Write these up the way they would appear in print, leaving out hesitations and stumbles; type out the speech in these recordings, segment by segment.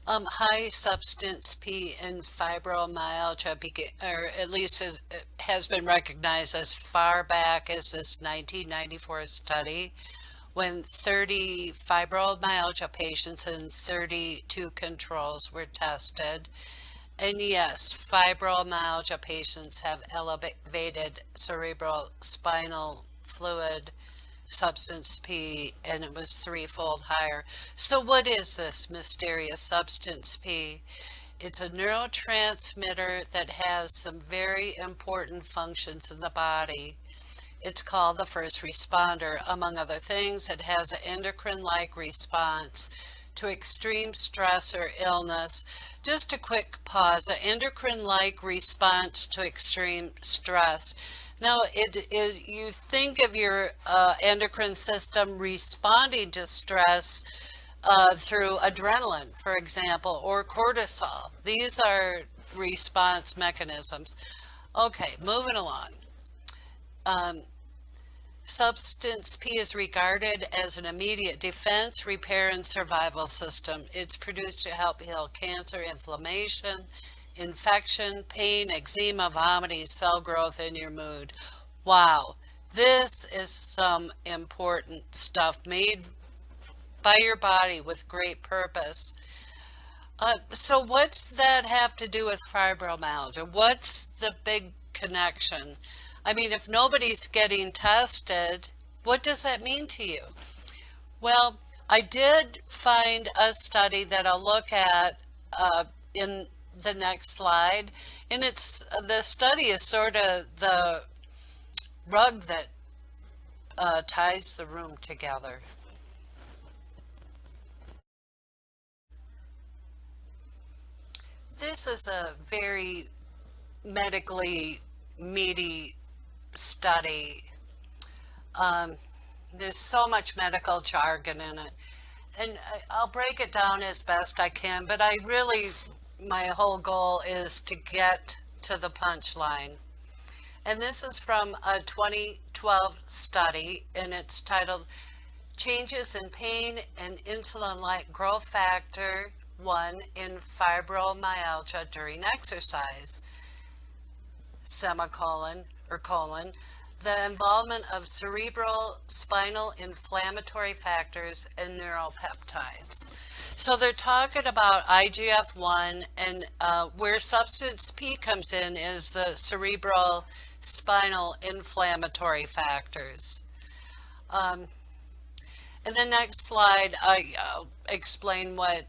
High substance P in fibromyalgia, or at least has been recognized as far back as this 1994 study when 30 fibromyalgia patients and 32 controls were tested. And yes, fibromyalgia patients have elevated cerebral spinal fluid substance P, and it was threefold higher. So what is this mysterious substance P? It's a neurotransmitter that has some very important functions in the body. It's called the first responder. Among other things, it has an endocrine-like response to extreme stress or illness. Just a quick pause. An endocrine-like response to extreme stress. Now, you think of your endocrine system responding to stress through adrenaline, for example, or cortisol. These are response mechanisms. Okay, moving along. Um, Substance P is regarded as an immediate defense, repair, and survival system. It's produced to help heal cancer, inflammation, infection, pain, eczema, vomiting, cell growth, and your mood. Wow, this is some important stuff made by your body with great purpose. So what's that have to do with fibromyalgia? What's the big connection? I mean, if nobody's getting tested, what does that mean to you? Well, I did find a study that I'll look at in the next slide, and it's the study is sort of the rug that ties the room together. This is a very medically meaty study. Um, there's so much medical jargon in it. And I'll break it down as best I can, but my whole goal is to get to the punchline. And this is from a 2012 study, and it's titled Changes in Pain and Insulin-Like Growth Factor 1 in Fibromyalgia During Exercise, semicolon or colon, the involvement of cerebral spinal inflammatory factors and neuropeptides. So they're talking about IGF-1, and where substance P comes in is the cerebral spinal inflammatory factors. Um, in the next slide, I'll explain what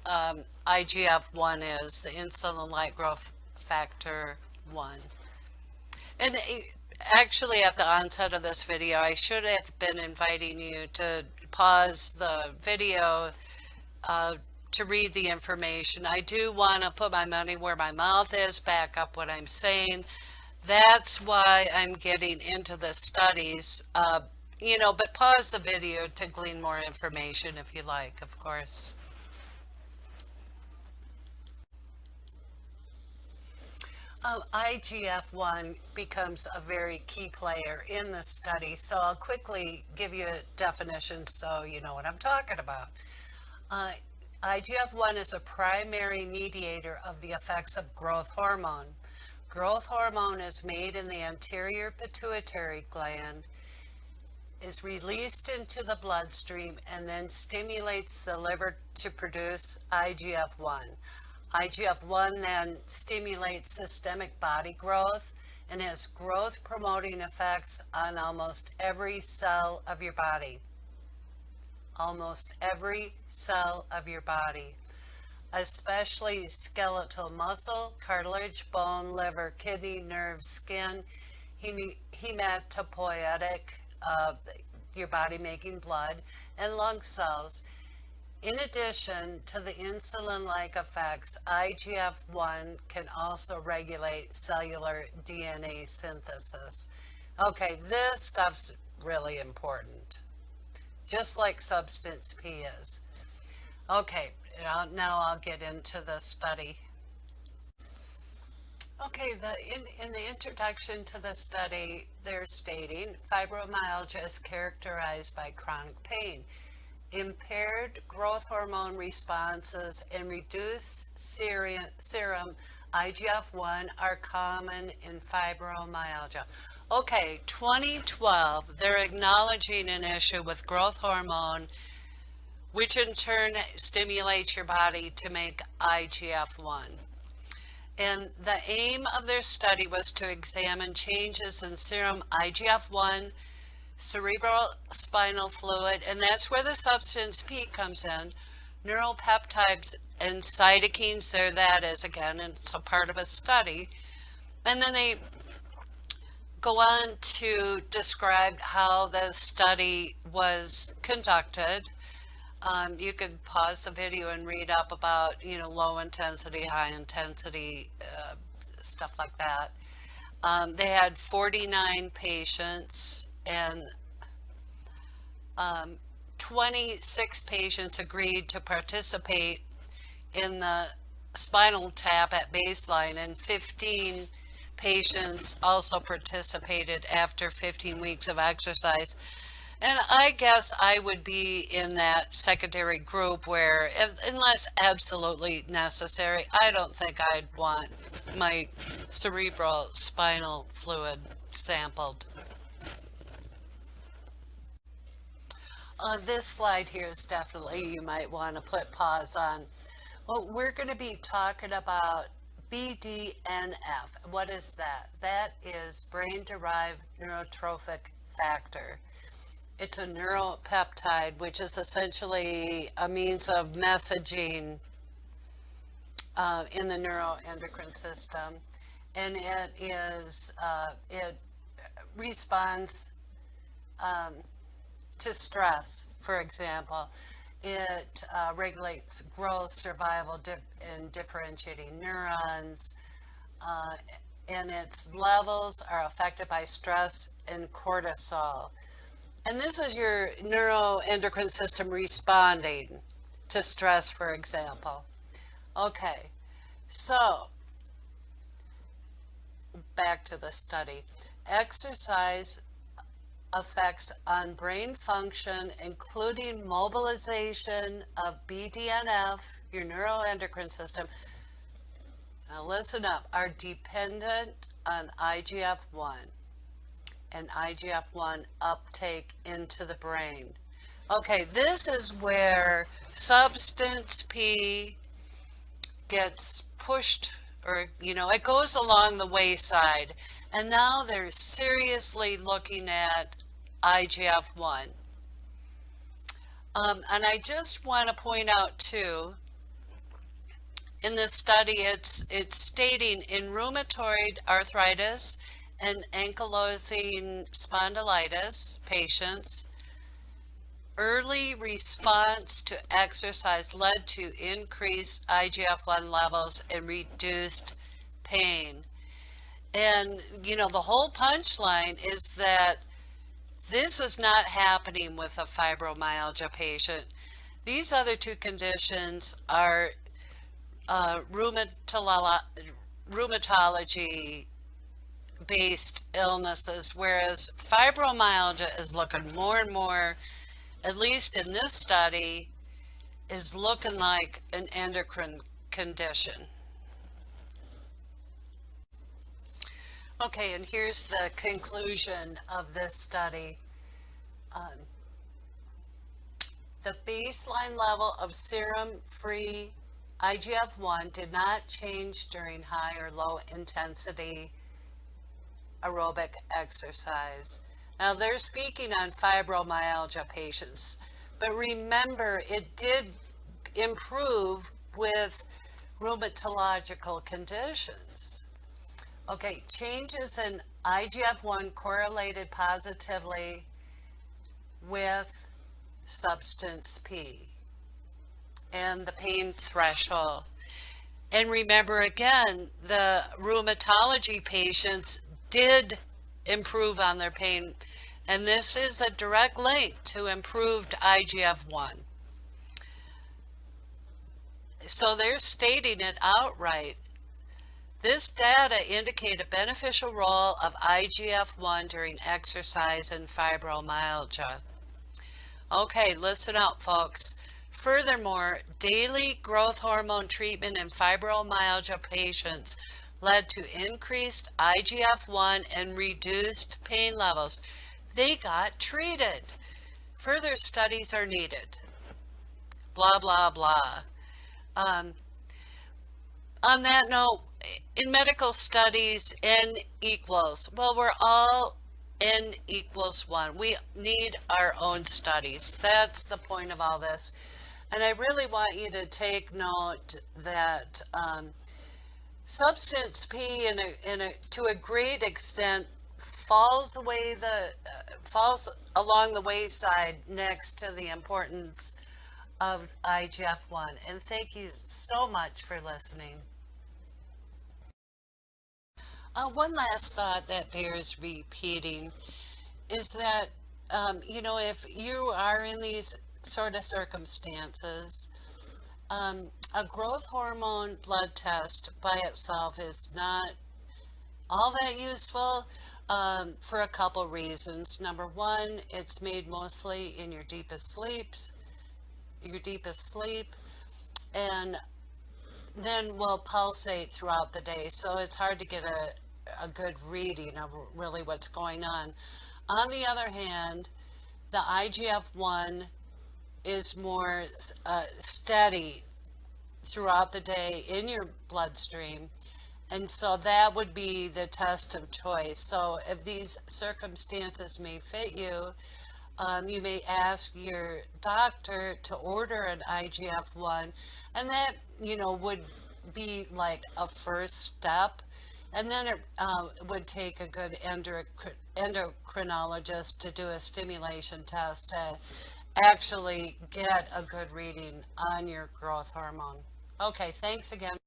IGF-1 is, the insulin-like growth factor 1. And actually, at the onset of this video, I should have been inviting you to pause the video to read the information. I do want to put my money where my mouth is, back up what I'm saying. That's why I'm getting into the studies, but pause the video to glean more information if you like, of course. IGF-1 becomes a very key player in the study, so I'll quickly give you a definition so you know what I'm talking about. Uh, IGF-1 is a primary mediator of the effects of growth hormone. Growth hormone is made in the anterior pituitary gland, is released into the bloodstream, and then stimulates the liver to produce IGF-1. IGF-1 then stimulates systemic body growth and has growth promoting effects on almost every cell of your body. Almost every cell of your body, especially skeletal muscle, cartilage, bone, liver, kidney, nerves, skin, hematopoietic, your body making blood, and lung cells. In addition to the insulin-like effects, IGF-1 can also regulate cellular DNA synthesis. Okay, this stuff's really important, just like substance P is. Okay, now I'll get into the study. Okay, in the introduction to the study, they're stating fibromyalgia is characterized by chronic pain. impaired growth hormone responses and reduced serum IGF-1 are common in fibromyalgia. Okay, 2012, they're acknowledging an issue with growth hormone, which in turn stimulates your body to make IGF-1. And the aim of their study was to examine changes in serum IGF-1, cerebral spinal fluid, and that's where the substance P comes in, neuropeptides and cytokines. There that is again, and it's a part of a study. And then they go on to describe how the study was conducted. You could pause the video and read up about, low intensity, high intensity, stuff like that. They had 49 patients, and 26 patients agreed to participate in the spinal tap at baseline, and 15 patients also participated after 15 weeks of exercise. And I guess I would be in that secondary group where, unless absolutely necessary, I don't think I'd want my cerebral spinal fluid sampled. This slide here is definitely, you might want to put pause on. Well, we're going to be talking about BDNF. What is that? That is brain-derived neurotrophic factor. It's a neuropeptide, which is essentially a means of messaging in the neuroendocrine system, and it responds to stress. For example, it regulates growth, survival, and differentiating neurons, and its levels are affected by stress and cortisol. And this is your neuroendocrine system responding to stress, for example. Okay, so back to the study. Exercise effects on brain function, including mobilization of BDNF, your neuroendocrine system, now listen up, are dependent on IGF-1 and IGF-1 uptake into the brain. Okay, this is where substance P gets pushed, or, it goes along the wayside. And now they're seriously looking at IGF-1. And I just want to point out, too, in this study, it's stating in rheumatoid arthritis and ankylosing spondylitis patients, early response to exercise led to increased IGF-1 levels and reduced pain. And, the whole punchline is that this is not happening with a fibromyalgia patient. These other two conditions are rheumatology-based illnesses, whereas fibromyalgia is looking more and more, at least in this study, is looking like an endocrine condition. Okay, and here's the conclusion of this study. The baseline level of serum-free IGF-1 did not change during high or low intensity aerobic exercise. Now they're speaking on fibromyalgia patients, but remember it did improve with rheumatological conditions. Okay, changes in IGF-1 correlated positively with substance P and the pain threshold. And remember again, the rheumatology patients did improve on their pain, and this is a direct link to improved IGF-1. So they're stating it outright. This data indicate a beneficial role of IGF-1 during exercise and fibromyalgia. Okay, listen up, folks. Furthermore, daily growth hormone treatment in fibromyalgia patients led to increased IGF-1 and reduced pain levels. They got treated. Further studies are needed. Blah, blah, blah. Um, on that note, in medical studies, N equals, well, we're all N equals 1. We need our own studies. That's the point of all this. And I really want you to take note that substance P, to a great extent, falls along the wayside next to the importance of IGF-1. And thank you so much for listening. One last thought that bears repeating is that, if you are in these sort of circumstances, a growth hormone blood test by itself is not all that useful for a couple reasons. Number one, it's made mostly in your deepest sleep, and then will pulsate throughout the day. So it's hard to get a good reading of really what's going on. On the other hand, the IGF-1 is more steady throughout the day in your bloodstream. And so that would be the test of choice. So if these circumstances may fit you, you may ask your doctor to order an IGF-1, and that, would be like a first step. And then it would take a good endocrinologist to do a stimulation test to actually get a good reading on your growth hormone. Okay, thanks again.